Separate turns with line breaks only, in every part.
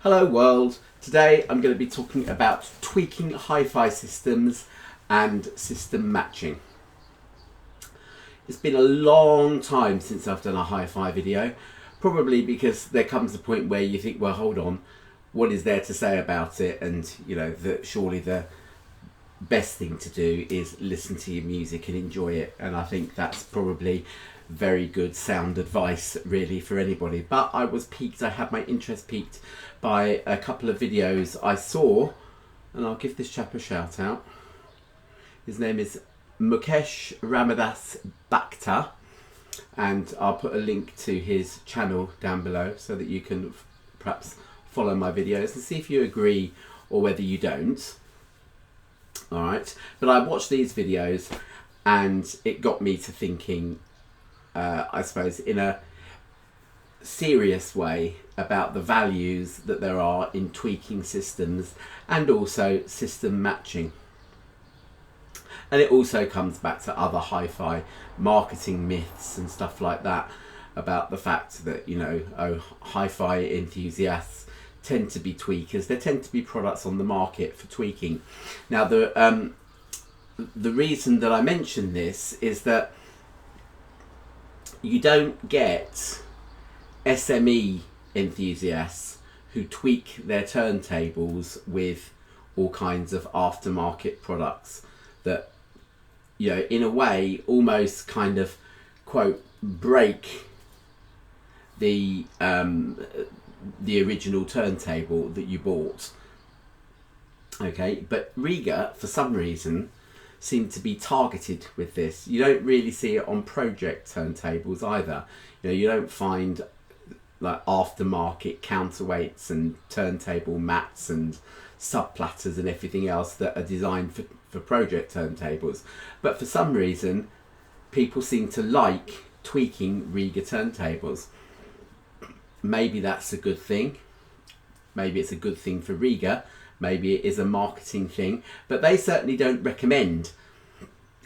Hello world, today I'm going to be talking about tweaking HiFi systems and system matching. It's been a long time since I've done a HiFi video, probably because there comes a point where you think, well, hold on, what is there to say about it? And you know that surely the best thing to do is listen to your music and enjoy it, and I think that's probably very good sound advice really for anybody. But I was piqued, I had my interest piqued by a couple of videos I saw, and I'll give this chap a shout out. His name is Mukesh Ramadas Bhakta, and I'll put a link to his channel down below so that you can perhaps follow my videos and see if you agree or whether you don't. Alright, but I watched these videos and it got me to thinking, I suppose, in a serious way about the values that there are in tweaking systems and also system matching. And it also comes back to other hi-fi marketing myths and stuff like that about the fact that, you know, hi-fi enthusiasts tend to be tweakers. There tend to be products on the market for tweaking. Now, the reason that I mention this is that you don't get SME enthusiasts who tweak their turntables with all kinds of aftermarket products that, you know, in a way almost kind of quote break the original turntable that you bought. Okay, but Riga for some reason seem to be targeted with this. You don't really see it on project turntables either. You know, you don't find like aftermarket counterweights and turntable mats and sub platters and everything else that are designed for project turntables. But for some reason, people seem to like tweaking Riga turntables. Maybe that's a good thing. Maybe it's a good thing for Riga. Maybe it is a marketing thing, but they certainly don't recommend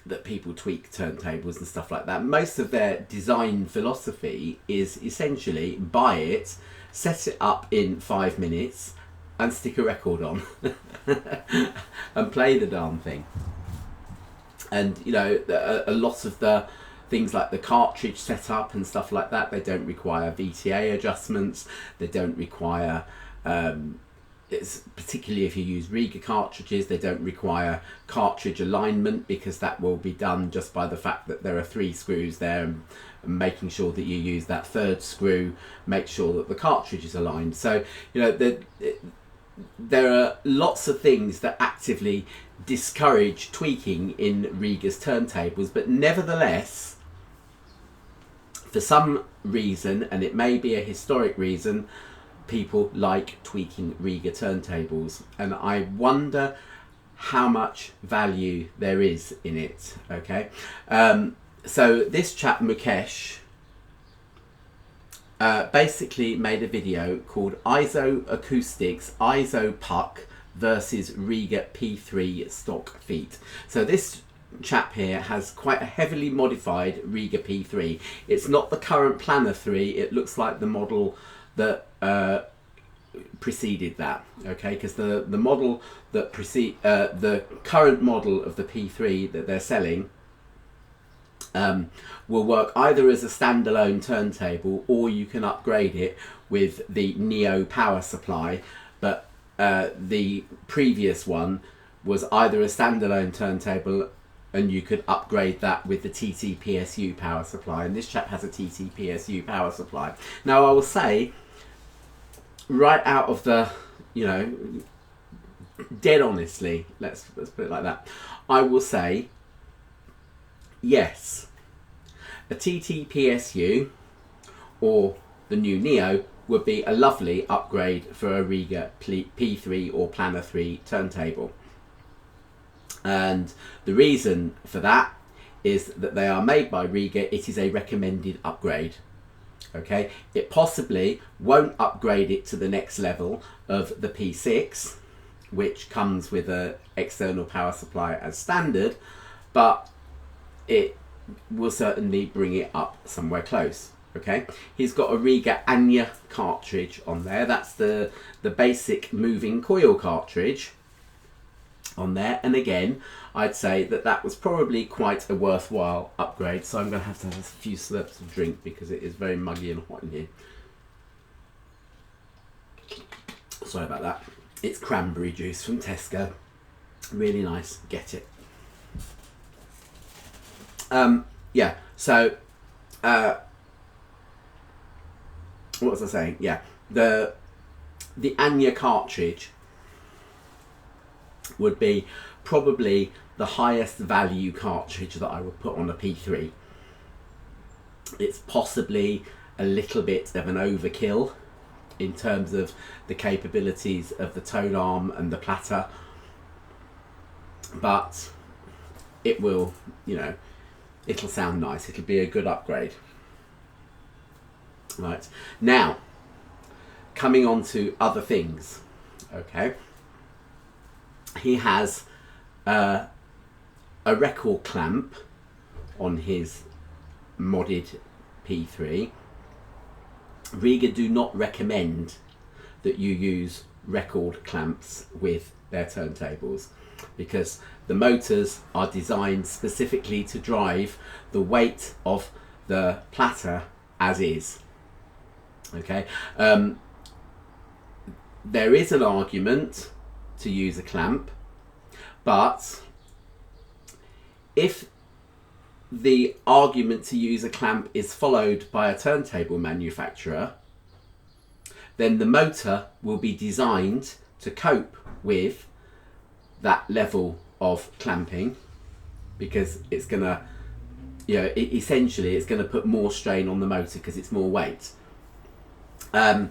that people tweak turntables and stuff like that. Most of their design philosophy is essentially buy it, set it up in 5 minutes and stick a record on and play the darn thing. And you know, a lot of the things like the cartridge setup and stuff like that, they don't require VTA adjustments, they don't require it's particularly if you use Riga cartridges, they don't require cartridge alignment, because that will be done just by the fact that there are 3 screws there, and making sure that you use that 3rd screw, make sure that the cartridge is aligned. So you know, there are lots of things that actively discourage tweaking in Riga's turntables, but nevertheless, for some reason, and it may be a historic reason, people like tweaking Riga turntables, and I wonder how much value there is in it. Okay, so this chap Mukesh basically made a video called ISO Acoustics ISO Puck versus Riga P3 stock feet. So this chap here has quite a heavily modified Riga P3. It's not the current Planner 3, it looks like the model that preceded that, okay, because the model that the current model of the P3 that they're selling will work either as a standalone turntable, or you can upgrade it with the Neo power supply. But the previous one was either a standalone turntable and you could upgrade that with the TT-PSU power supply, and this chap has a TT-PSU power supply. Now I will say, right out of the, you know, dead honestly, let's put it like that, I will say yes, a TT-PSU or the new Neo would be a lovely upgrade for a Riga P3 or Planner 3 turntable. And the reason for that is that they are made by Riga. It is a recommended upgrade. Okay, it possibly won't upgrade it to the next level of the P6, which comes with an external power supply as standard, but it will certainly bring it up somewhere close. Okay, he's got a Riga Ania cartridge on there. That's the basic moving coil cartridge on there. And again, I'd say that was probably quite a worthwhile upgrade. So I'm going to have a few slurps of drink because it is very muggy and hot in here. Sorry about that. It's cranberry juice from Tesco. Really nice. Get it. Yeah, so what was I saying? Yeah, the Ania cartridge would be probably the highest value cartridge that I would put on a P3. It's possibly a little bit of an overkill in terms of the capabilities of the tone arm and the platter, but it will, it'll sound nice. It'll be a good upgrade. Right, now coming on to other things. Okay, he has a record clamp on his modded P3. Riga do not recommend that you use record clamps with their turntables because the motors are designed specifically to drive the weight of the platter as is. Okay, there is an argument to use a clamp, but if the argument to use a clamp is followed by a turntable manufacturer, then the motor will be designed to cope with that level of clamping because it's gonna, essentially it's gonna put more strain on the motor because it's more weight. And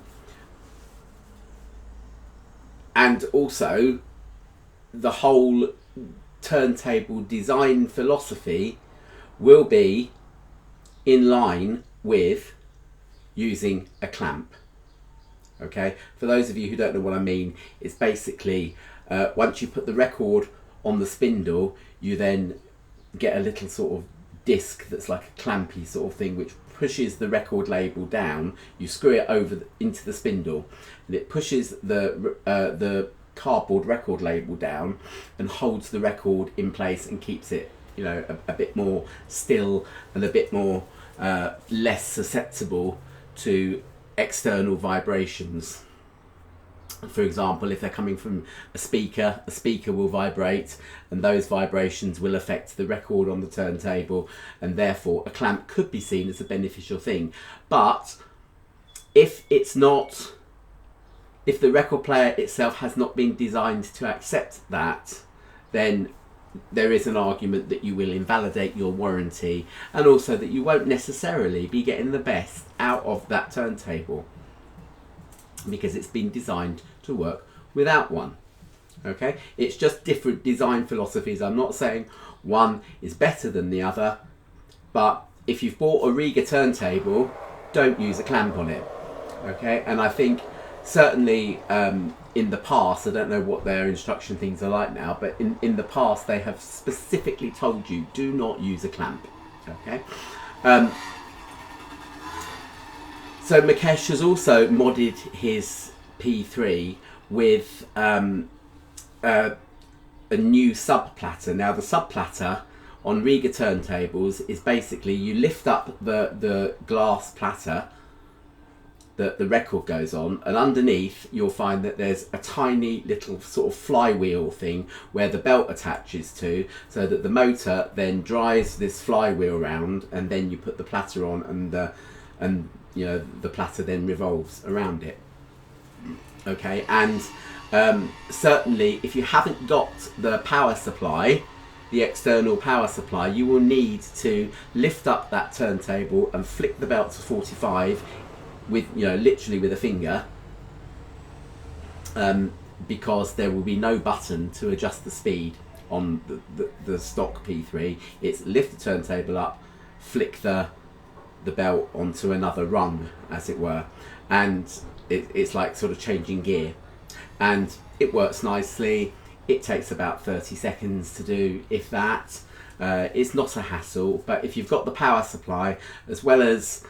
also the whole turntable design philosophy will be in line with using a clamp. Okay, for those of you who don't know what I mean, it's basically once you put the record on the spindle, you then get a little sort of disc that's like a clampy sort of thing which pushes the record label down. You screw it over into the spindle and it pushes the cardboard record label down and holds the record in place and keeps it a bit more still and a bit more less susceptible to external vibrations. For example, if they're coming from a speaker will vibrate and those vibrations will affect the record on the turntable, and therefore a clamp could be seen as a beneficial thing. But if the record player itself has not been designed to accept that, then there is an argument that you will invalidate your warranty and also that you won't necessarily be getting the best out of that turntable because it's been designed to work without one. Okay, it's just different design philosophies. I'm not saying one is better than the other, but if you've bought a Riga turntable, don't use a clamp on it. Okay, and I think certainly in the past, I don't know what their instruction things are like now, but in the past they have specifically told you do not use a clamp. Okay, so Mukesh has also modded his P3 with a new sub platter. Now the sub platter on Riga turntables is basically you lift up the glass platter that the record goes on, and underneath you'll find that there's a tiny little sort of flywheel thing where the belt attaches to, so that the motor then drives this flywheel around, and then you put the platter on, and the platter then revolves around it. Okay, and certainly if you haven't got the power supply, the external power supply, you will need to lift up that turntable and flick the belt to 45 with literally with a finger, because there will be no button to adjust the speed on the stock P3. It's lift the turntable up, flick the belt onto another rung, as it were, and it's like sort of changing gear, and it works nicely. It takes about 30 seconds to do, if that. It's not a hassle, but if you've got the power supply as well as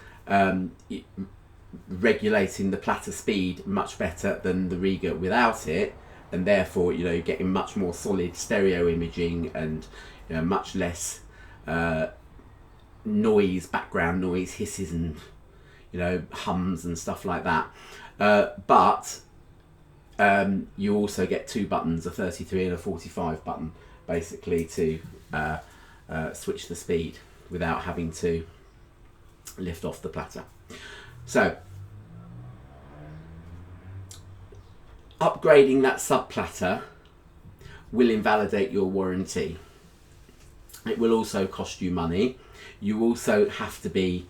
regulating the platter speed much better than the Riga without it, and therefore you're getting much more solid stereo imaging and much less noise, background noise, hisses and hums and stuff like that. But you also get two buttons, a 33 and a 45 button, basically to switch the speed without having to lift off the platter. So upgrading that sub platter will invalidate your warranty. It will also cost you money. You also have to be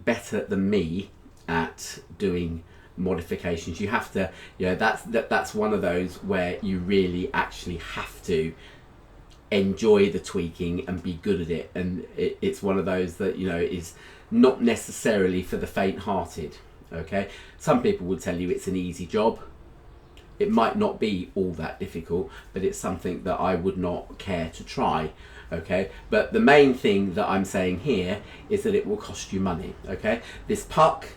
better than me at doing modifications. You have to, that's one of those where you really actually have to enjoy the tweaking and be good at it, and it's one of those that is not necessarily for the faint-hearted. Okay, some people will tell you it's an easy job. It might not be all that difficult, but it's something that I would not care to try. Okay, but the main thing that I'm saying here is that it will cost you money. Okay, this puck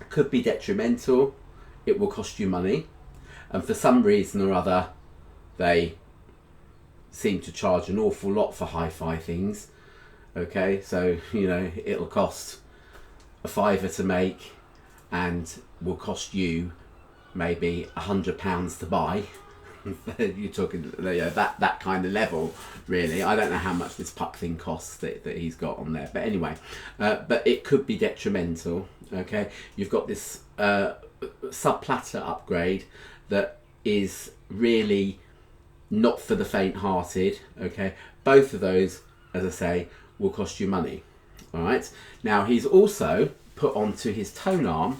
could be detrimental. It will cost you money, and for some reason or other they seem to charge an awful lot for hi-fi things. Okay, so it'll cost a £5 to make and will cost you maybe £100 to buy. You're talking that kind of level, really. I don't know how much this puck thing costs that he's got on there, but anyway, but it could be detrimental. Okay, you've got this sub platter upgrade that is really not for the faint-hearted. Okay, both of those, as I say, will cost you money. All right, now he's also put onto his tone arm,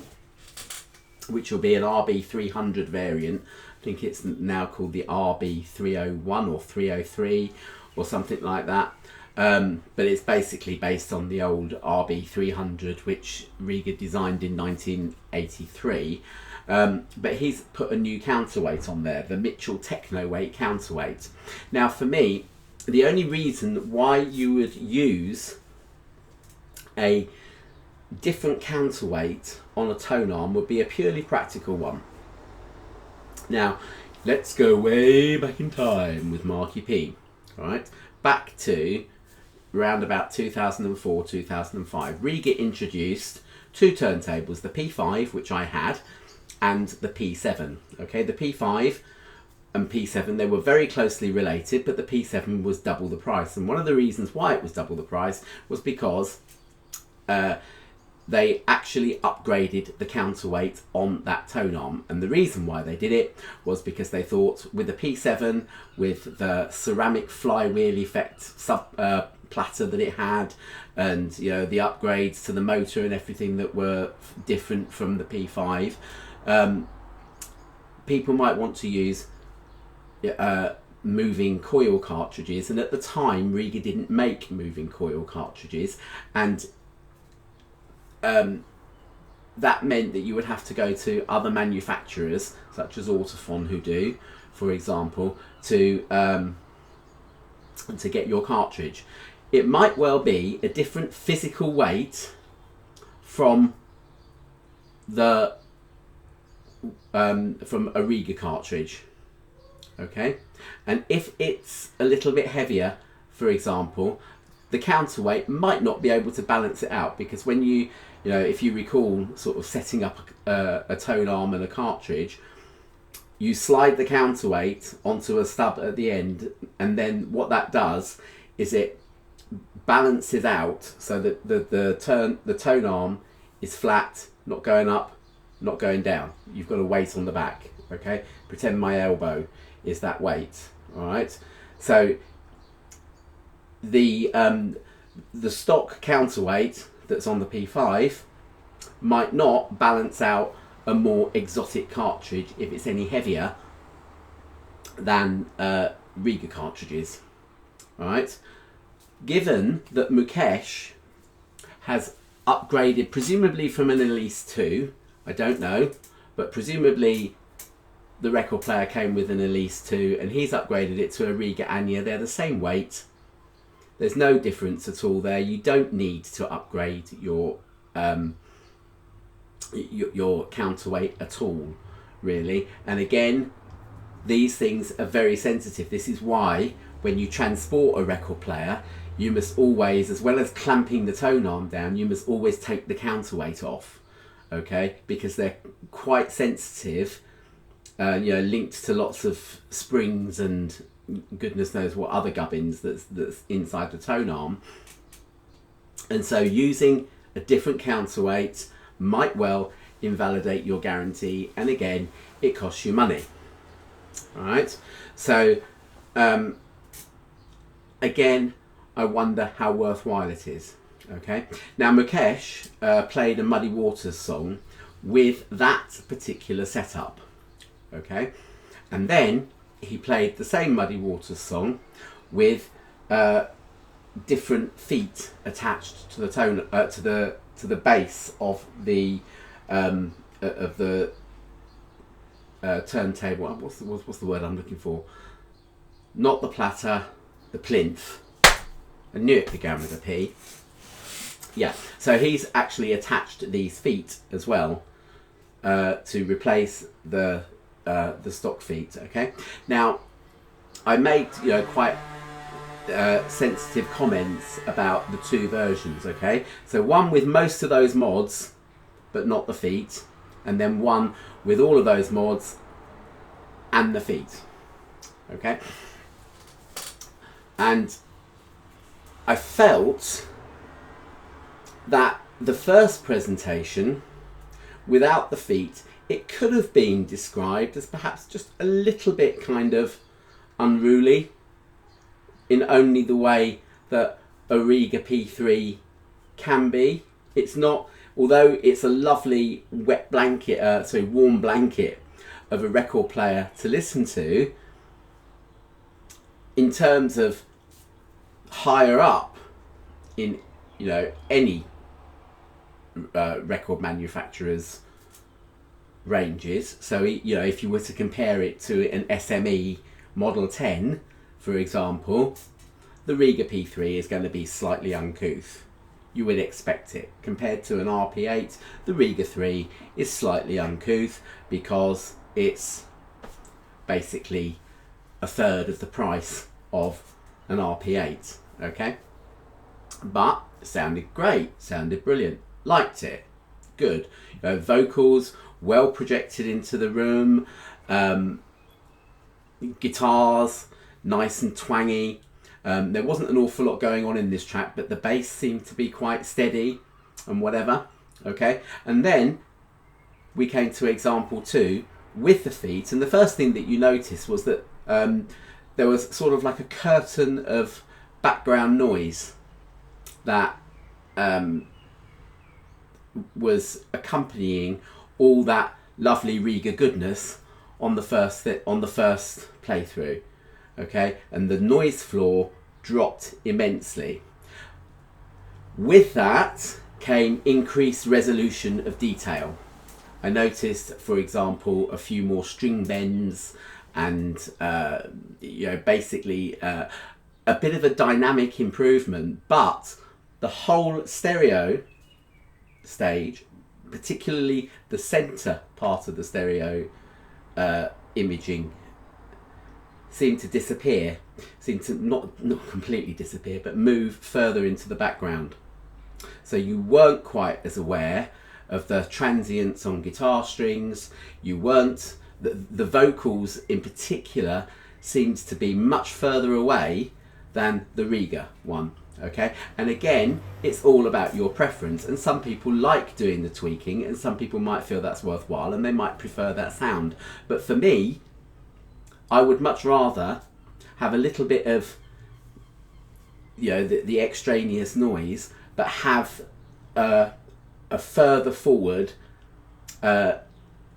which will be an RB300 variant. I think it's now called the RB301 or 303 or something like that. But it's basically based on the old RB300, which Riga designed in 1983. But he's put a new counterweight on there, the Mitchell techno-weight counterweight. Now for me, the only reason why you would use a different counterweight on a tone arm would be a purely practical one. Now, let's go way back in time with Marky P. All right, back to around about 2004, 2005. Riga introduced two turntables, the P5, which I had, and the P7. Okay, the P5 and P7, they were very closely related, but the P7 was double the price. And one of the reasons why it was double the price was because they actually upgraded the counterweight on that tone arm. And the reason why they did it was because they thought with the P7, with the ceramic flywheel effect platter that it had, and the upgrades to the motor and everything that were different from the P5, people might want to use moving coil cartridges. And at the time, Riga didn't make moving coil cartridges, and that meant that you would have to go to other manufacturers such as Autophon, who do, for example, to get your cartridge. It might well be a different physical weight from the from a Riga cartridge. Okay, and if it's a little bit heavier, for example, the counterweight might not be able to balance it out, because when if you recall sort of setting up a tone arm and a cartridge, you slide the counterweight onto a stub at the end, and then what that does is it balances out so that the tone arm is flat, not going up, not going down. You've got a weight on the back. Okay, pretend my elbow is that weight. All right, so the stock counterweight that's on the P5 might not balance out a more exotic cartridge if it's any heavier than Riga cartridges. All right, given that Mukesh has upgraded, presumably from an Elise 2, I don't know, but presumably the record player came with an Elise 2 and he's upgraded it to a Riga Ania. They're the same weight. There's no difference at all there. You don't need to upgrade your your counterweight at all, really. And again, these things are very sensitive. This is why when you transport a record player, you must always, as well as clamping the tone arm down, you must always take the counterweight off, okay? Because they're quite sensitive, linked to lots of springs and goodness knows what other gubbins that's inside the tone arm. And so using a different counterweight might well invalidate your guarantee, and again, it costs you money. All right, so again, I wonder how worthwhile it is. Okay, now Mukesh played a Muddy Waters song with that particular setup. Okay, and then he played the same Muddy Waters song with different feet attached to the tone to the base of the turntable. What's the word I'm looking for? Not the platter, the plinth. I knew it began with a P. Yeah, so he's actually attached these feet as well to replace the stock feet. Okay, now I made quite sensitive comments about the two versions. Okay, so one with most of those mods but not the feet, and then one with all of those mods and the feet. Okay, and I felt that the first presentation without the feet, it could have been described as perhaps just a little bit kind of unruly, in only the way that a Riga P3 can be. It's not, although it's a lovely wet blanket, warm blanket of a record player to listen to, in terms of higher up in any record manufacturer's ranges. So if you were to compare it to an SME Model 10, for example, the Riga P3 is going to be slightly uncouth. You would expect it. Compared to an RP8, the Riga 3 is slightly uncouth because it's basically a third of the price of an RP8. Okay, but it sounded great, sounded brilliant, liked it, good. Vocals well projected into the room, guitars nice and twangy. There wasn't an awful lot going on in this track, but the bass seemed to be quite steady and whatever. Okay, and then we came to example 2 with the feet, and the first thing that you noticed was that there was sort of like a curtain of background noise that was accompanying all that lovely Riga goodness on the first playthrough. Okay, and the noise floor dropped immensely. With that came increased resolution of detail. I noticed, for example, a few more string bends and basically a bit of a dynamic improvement, but the whole stereo stage, particularly the center part of the stereo imaging, seemed to disappear, seemed to not completely disappear, but move further into the background. So you weren't quite as aware of the transients on guitar strings. You weren't, the vocals in particular seemed to be much further away than the Riga one. Okay, and again, it's all about your preference, and some people like doing the tweaking and some people might feel that's worthwhile and they might prefer that sound. But for me, I would much rather have a little bit of the extraneous noise, but have a further forward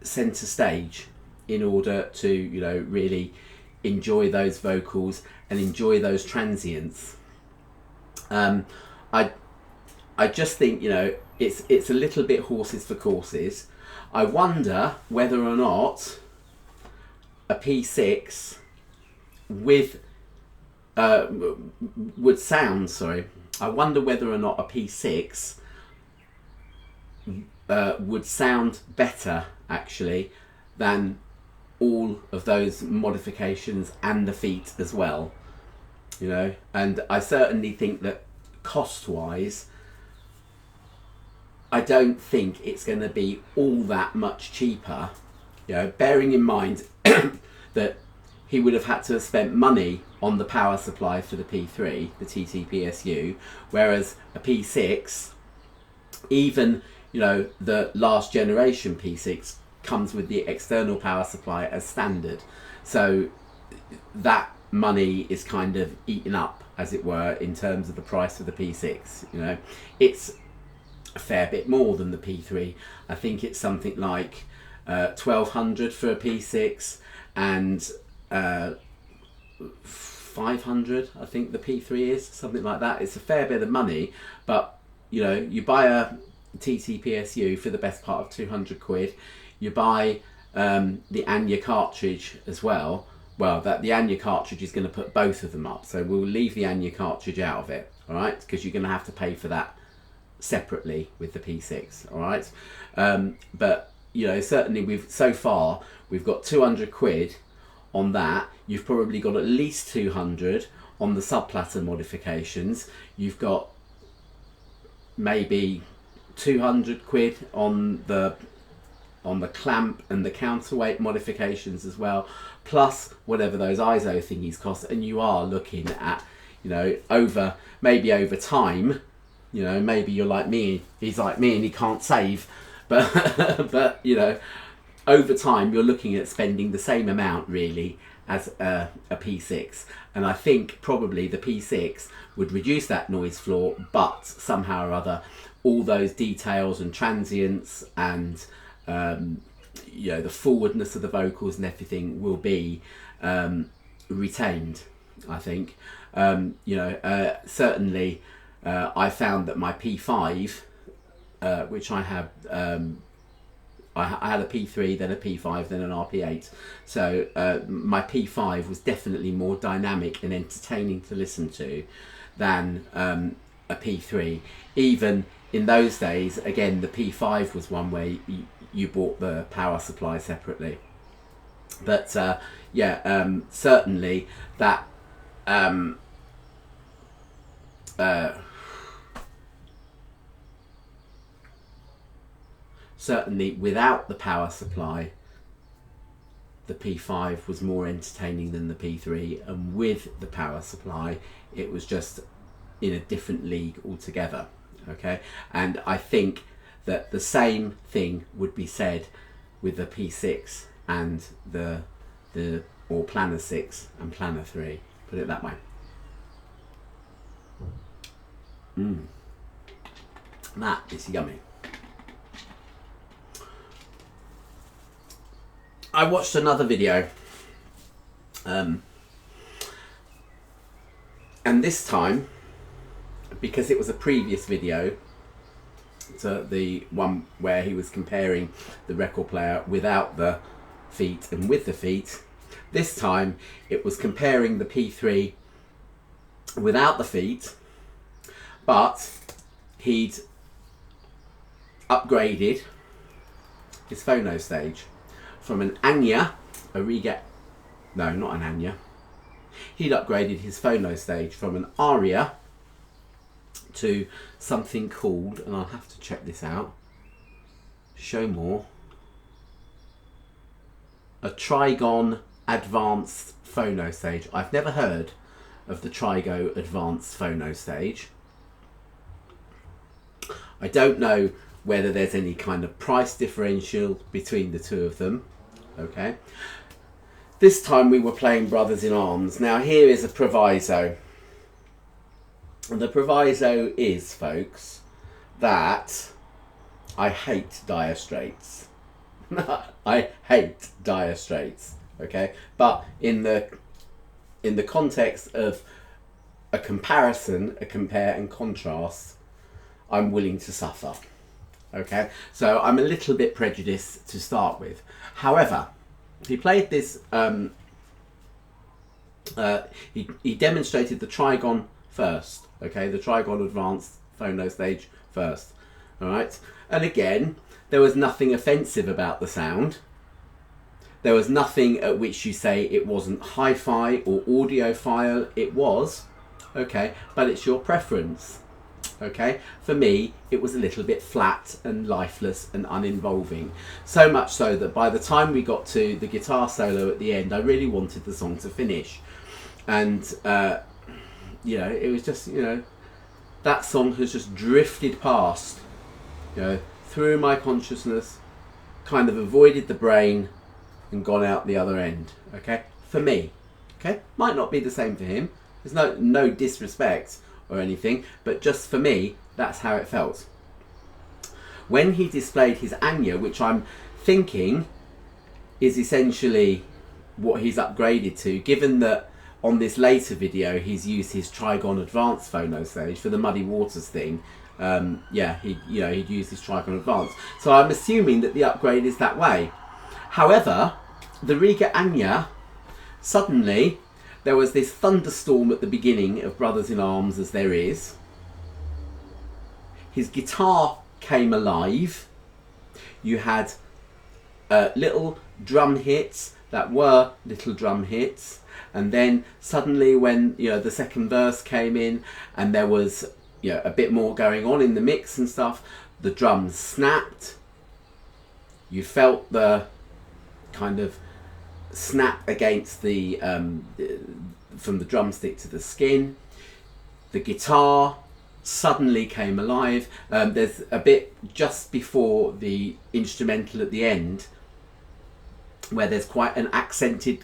centre stage in order to really enjoy those vocals and enjoy those transients. I just think it's a little bit horses for courses. I wonder whether or not a P6 with would sound. I wonder whether or not a P6 would sound better actually than all of those modifications and the feet as well, you know. And I certainly think that cost wise, I don't think it's going to be all that much cheaper, you know, bearing in mind that he would have had to have spent money on the power supply for the P3, the TTPSU, whereas a P6, even, you know, the last generation P6 comes with the external power supply as standard. So that money is kind of eaten up, as it were, in terms of the price of the P6. You know, it's a fair bit more than the P3. I think it's something like 1,200 for a P6 and 500, I think the P3 is, something like that. It's a fair bit of money, but you know, you buy a TTPSU for the best part of 200 quid. You buy the Ania cartridge as well. Well, the Ania cartridge is going to put both of them up, so we'll leave the Ania cartridge out of it, all right? Because you're going to have to pay for that separately with the P6, all right? But you know, certainly so far we've got 200 quid on that. You've probably got at least 200 on the subplatter modifications. You've got maybe 200 quid on the clamp and the counterweight modifications as well, plus whatever those ISO thingies cost. And you are looking at, you know, over time, you know, maybe you're like me, he's like me and he can't save, but you know, over time you're looking at spending the same amount really as a P6. And I think probably the P6 would reduce that noise floor, but somehow or other all those details and transients and you know, the forwardness of the vocals and everything will be retained, I think. You know, certainly I found that my P5, which I have, I had a P3, then a P5, then an RP8. So my P5 was definitely more dynamic and entertaining to listen to than a P3. Even in those days, again, the P5 was one where you bought the power supply separately. But yeah, certainly that certainly without the power supply, the P5 was more entertaining than the P3, and with the power supply, it was just in a different league altogether. Okay, and I think that the same thing would be said with the P6 and or Planner 6 and Planner 3. Put it that way. That is yummy. I watched another video, and this time, because it was a previous video to the one where he was comparing the record player without the feet and with the feet, this time it was comparing the P3 without the feet, but he'd upgraded his phono stage from an Ania, no, not an Ania. He'd upgraded his phono stage from an Aria to something called, and I'll have to check this out, show more, a Trigon Advanced Phono Stage. I've never heard of the Trigo Advanced Phono Stage. I don't know whether there's any kind of price differential between the two of them. Okay, this time we were playing Brothers in Arms. Now here is a proviso, and the proviso is, folks, that I hate dire straits. I hate dire straits. Okay, but in the context of a comparison, a compare and contrast, I'm willing to suffer. Okay, so I'm a little bit prejudiced to start with. However, he played this, he demonstrated the Trigon first, okay, the Trigon Advanced Phono Stage first. All right, and again, there was nothing offensive about the sound. There was nothing at which you say it wasn't hi-fi or audiophile. It was, okay, but it's your preference. Okay, for me, it was a little bit flat and lifeless and uninvolving. So much so that by the time we got to the guitar solo at the end, I really wanted the song to finish. And, you know, it was just, you know, that song has just drifted past, you know, through my consciousness, kind of avoided the brain and gone out the other end. Okay, for me. Okay, might not be the same for him. There's no disrespect or anything, but just for me, that's how it felt. When he displayed his Ania, which I'm thinking is essentially what he's upgraded to, given that on this later video he's used his Trigon Advanced phono stage for the Muddy Waters thing. Yeah, he'd used his Trigon Advanced. So I'm assuming that the upgrade is that way. However, the Riga Ania, suddenly there was this thunderstorm at the beginning of Brothers in Arms, as there is. His guitar came alive. You had little drum hits that were little drum hits, and then suddenly when, you know, the second verse came in and there was, you know, a bit more going on in the mix and stuff, the drums snapped. You felt the kind of snap against the from the drumstick to the skin. The guitar suddenly came alive. There's a bit just before the instrumental at the end where there's quite an accented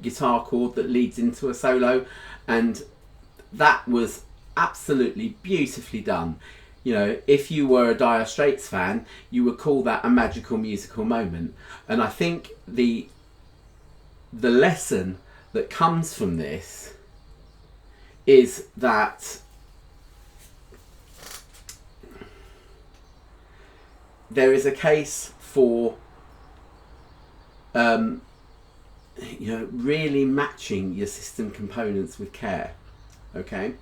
guitar chord that leads into a solo, and that was absolutely beautifully done. You know, if you were a Dire Straits fan, you would call that a magical musical moment. And I think the lesson that comes from this is that there is a case for you know, really matching your system components with care. Okay,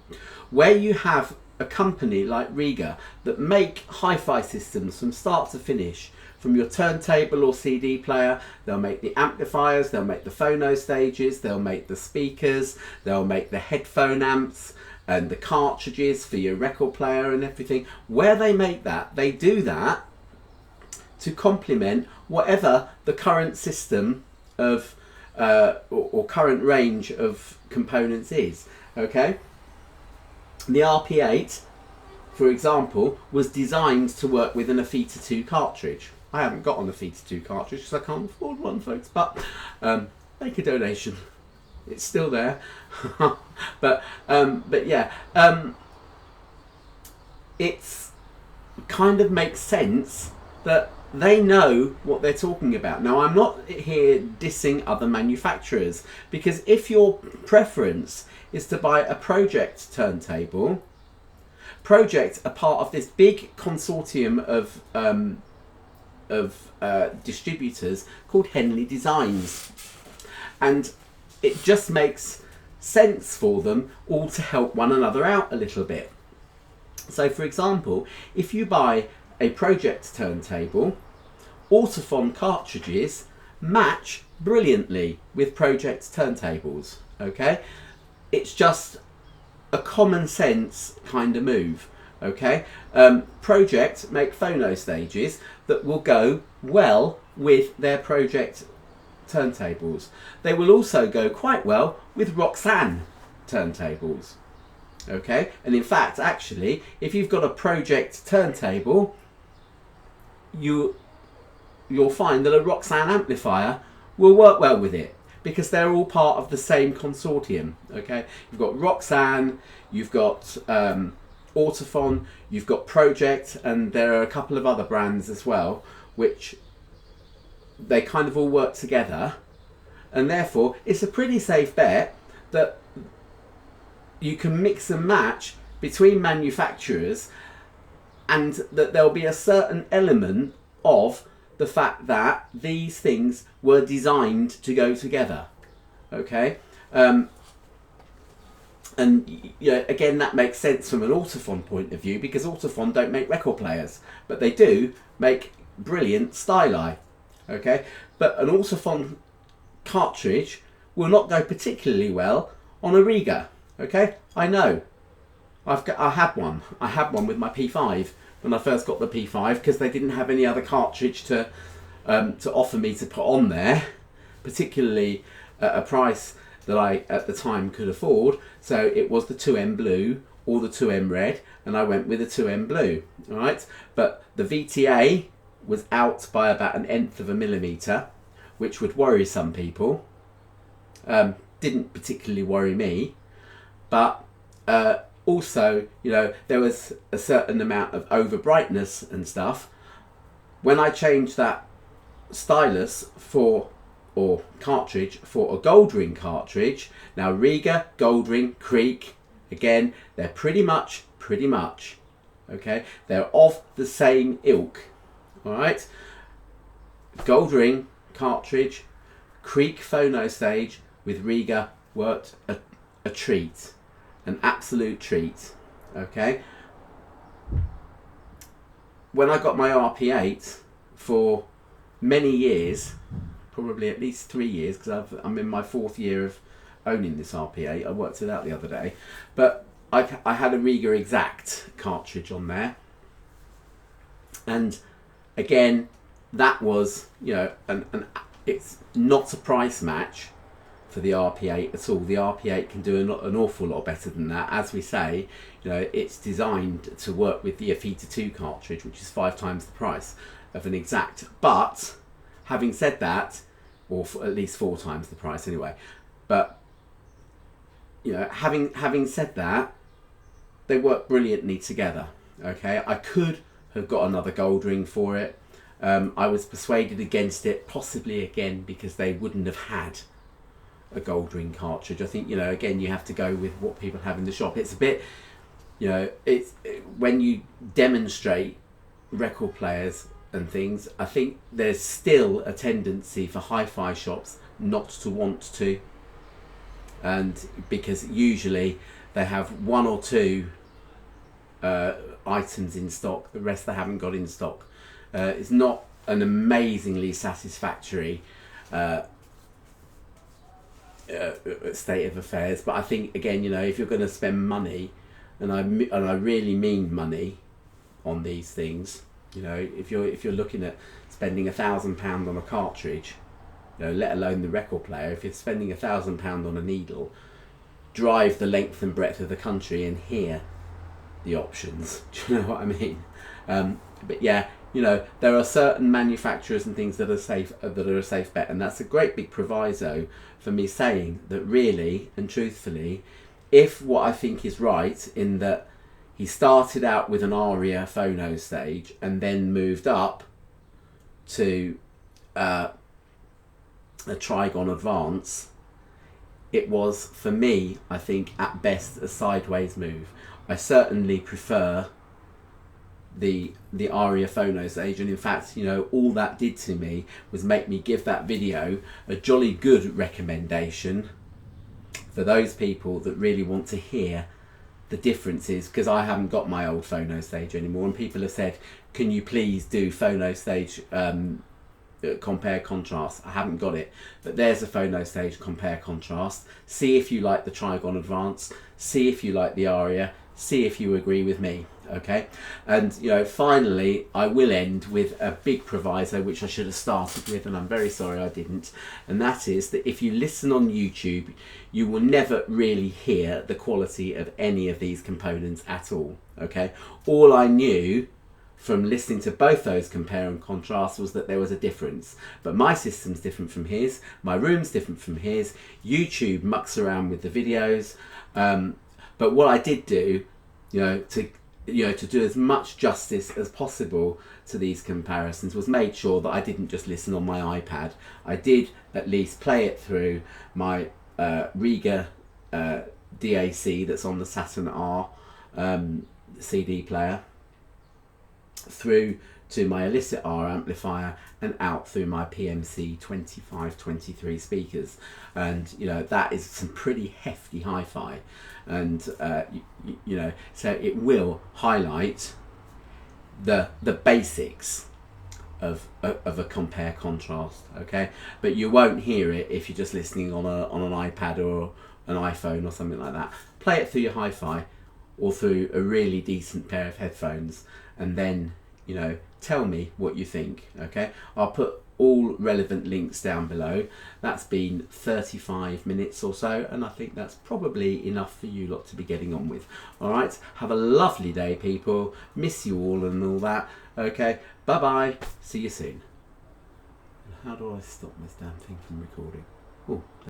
where you have a company like Riga that make hi-fi systems from start to finish, from your turntable or CD player, they'll make the amplifiers, they'll make the phono stages, they'll make the speakers, they'll make the headphone amps and the cartridges for your record player and everything. Where they make that, they do that to complement whatever the current system of or current range of components is. Okay, the RP8, for example, was designed to work with an Afita 2 cartridge. I haven't got an Afita 2 cartridge because I can't afford one, folks, but make a donation. It's still there. but yeah, it's kind of makes sense that they know what they're talking about. Now, I'm not here dissing other manufacturers, because if your preference is to buy a Project turntable, Project are part of this big consortium of distributors called Henley Designs, and it just makes sense for them all to help one another out a little bit. So, for example, if you buy a Project turntable, Autophon cartridges match brilliantly with Project turntables. Okay, it's just a common sense kind of move. Okay, Project make phono stages that will go well with their Project turntables. They will also go quite well with Roxanne turntables. Okay, and in fact, actually, if you've got a Project turntable, you'll find that a Roxanne amplifier will work well with it, because they're all part of the same consortium. Okay, you've got Roxanne, you've got Autophon, you've got Project, and there are a couple of other brands as well, which they kind of all work together, and therefore it's a pretty safe bet that you can mix and match between manufacturers, and that there'll be a certain element of the fact that these things were designed to go together. Okay, And you know, again, that makes sense from an Autophon point of view, because Autophon don't make record players, but they do make brilliant styli. Okay, but an Autophon cartridge will not go particularly well on a Riga. Okay, I know. I had one. I had one with my P5 when I first got the P5, because they didn't have any other cartridge to offer me to put on there, particularly at a price that I at the time could afford. So it was the 2M blue or the 2M red, and I went with the 2M blue. All right, but the VTA was out by about 1/10 of a millimeter, which would worry some people. Didn't particularly worry me, but also, you know, there was a certain amount of over brightness and stuff. When I changed that stylus for, or cartridge, for a Goldring cartridge, now Riga, Goldring, Creek, again, they're pretty much, okay, they're of the same ilk. All right, Goldring cartridge, Creek phono stage with Riga worked a treat, an absolute treat. Okay, when I got my RP8 for many years, probably at least 3 years, because I'm in my 4th year of owning this RP8. I worked it out the other day, but I had a Riga Exact cartridge on there, and again, that was, you know, it's not a price match for the RP8 at all. The RP8 can do an awful lot better than that. As we say, you know, it's designed to work with the Afita 2 cartridge, which is 5 times the price of an Exact. But having said that, or at least 4 times the price anyway. But you know, having said that, they work brilliantly together. Okay, I could have got another Goldring for it. I was persuaded against it, possibly again because they wouldn't have had a Goldring cartridge. I think, you know, again, you have to go with what people have in the shop. It's a bit, you know, when you demonstrate record players and things, I think there's still a tendency for hi-fi shops not to want to, and because usually they have 1 or 2 items in stock, the rest they haven't got in stock. It's not an amazingly satisfactory state of affairs, but I think, again, you know, if you're going to spend money, and I really mean money on these things, you know, if you're looking at spending £1,000 on a cartridge, you know, let alone the record player, if you're spending £1,000 on a needle, drive the length and breadth of the country and hear the options. Do you know what I mean? But yeah, you know, there are certain manufacturers and things that are a safe bet, and that's a great big proviso for me saying that really and truthfully, if what I think is right in that he started out with an Aria phono stage and then moved up to a Trigon Advance, it was, for me, I think, at best a sideways move. I certainly prefer the Aria phono stage, and in fact, you know, all that did to me was make me give that video a jolly good recommendation for those people that really want to hear the differences, because I haven't got my old phono stage anymore, and people have said, can you please do phono stage compare contrast? I haven't got it, but there's a phono stage compare contrast. See if you like the Trigon Advance, see if you like the Aria, see if you agree with me. Okay, and you know, finally I will end with a big proviso, which I should have started with, and I'm very sorry I didn't, and that is that if you listen on YouTube, you will never really hear the quality of any of these components at all. Okay, all I knew from listening to both those compare and contrast was that there was a difference, but my system's different from his, my room's different from his, YouTube mucks around with the videos, but what I did do, to do as much justice as possible to these comparisons, was made sure that I didn't just listen on my iPad. I did at least play it through my Riga DAC that's on the Saturn R CD player, through to my Elicit R amplifier and out through my PMC 2523 speakers. And you know, that is some pretty hefty hi-fi, and you know, so it will highlight the basics of a compare contrast, okay, but you won't hear it if you're just listening on an iPad or an iPhone or something like that. Play it through your hi-fi or through a really decent pair of headphones, and then, you know, tell me what you think. Okay, I'll put all relevant links down below. That's been 35 minutes or so, and I think that's probably enough for you lot to be getting on with. All right, have a lovely day, people. Miss you all and all that. Okay, bye bye, see you soon. How do I stop this damn thing from recording? Oh.